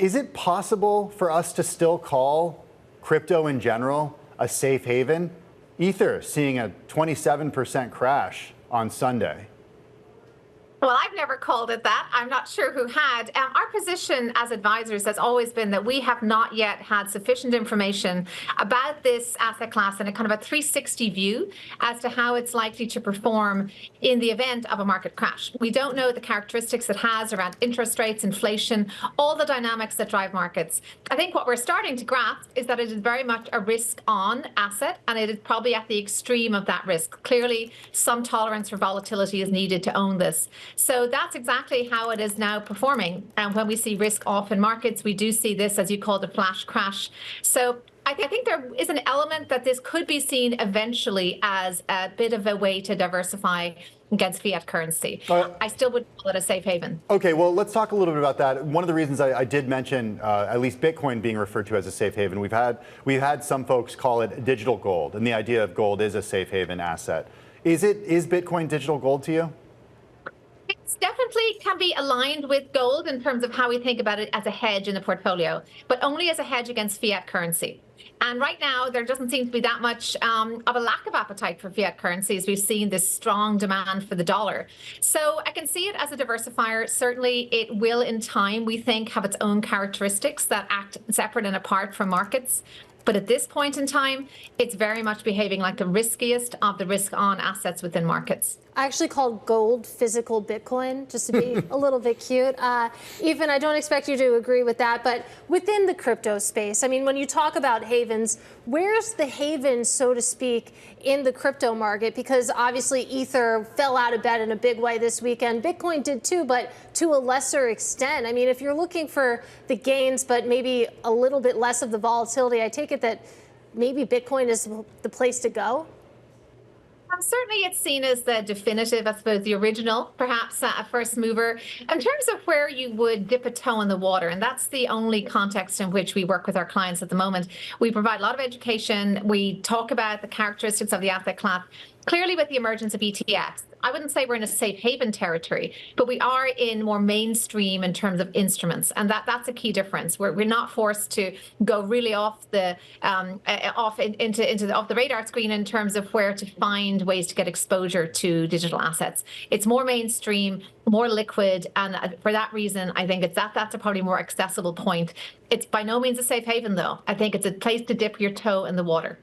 Is it possible for us to still call crypto in general a safe haven? Ether seeing a 27% crash on Sunday. Well, I've never called it that. I'm not sure who had. Our position as advisors has always been that we have not yet had sufficient information about this asset class and a kind of a 360 view as to how it's likely to perform in the event of a market crash. We don't know the characteristics it has around interest rates, inflation, all the dynamics that drive markets. I think what we're starting to grasp is that it is very much a risk-on asset, and it is probably at the extreme of that risk. Clearly, some tolerance for volatility is needed to own this. So that's exactly how it is now performing. And when we see risk off in markets, we do see this, as you called, a flash crash. So I think there is an element that this could be seen eventually as a bit of a way to diversify against fiat currency. I still would call it a safe haven. Okay, well, let's talk a little bit about that. One of the reasons I did mention at least Bitcoin being referred to as a safe haven, we've had some folks call it digital gold, and the idea of gold is a safe haven asset. Is Bitcoin digital gold to you? It definitely can be aligned with gold in terms of how we think about it as a hedge in the portfolio, but only as a hedge against fiat currency. And right now, there doesn't seem to be that much of a lack of appetite for fiat currencies. We've seen this strong demand for the dollar. So I can see it as a diversifier. Certainly, it will, in time, we think, have its own characteristics that act separate and apart from markets. But at this point in time, it's very much behaving like the riskiest of the risk-on assets within markets. I actually called gold physical Bitcoin, just to be a little bit cute. Aoifinn, I don't expect you to agree with that, but within the crypto space, I mean, when you talk about havens, where's the haven, so to speak, in the crypto market? Because obviously Ether fell out of bed in a big way this weekend. Bitcoin did too, but to a lesser extent. I mean, if you're looking for the gains, but maybe a little bit less of the volatility, I take it that maybe Bitcoin is the place to go? Certainly, it's seen as the definitive, I suppose, the original, perhaps a first mover. In terms of where you would dip a toe in the water, and that's the only context in which we work with our clients at the moment. We provide a lot of education. We talk about the characteristics of the asset class. Clearly, with the emergence of ETFs, I wouldn't say we're in a safe haven territory, but we are in more mainstream in terms of instruments, and that's a key difference. We're not forced to go really off the off the radar screen in terms of where to find ways to get exposure to digital assets. It's more mainstream, more liquid, and for that reason, I think that's a probably more accessible point. It's by no means a safe haven, though. I think it's a place to dip your toe in the water.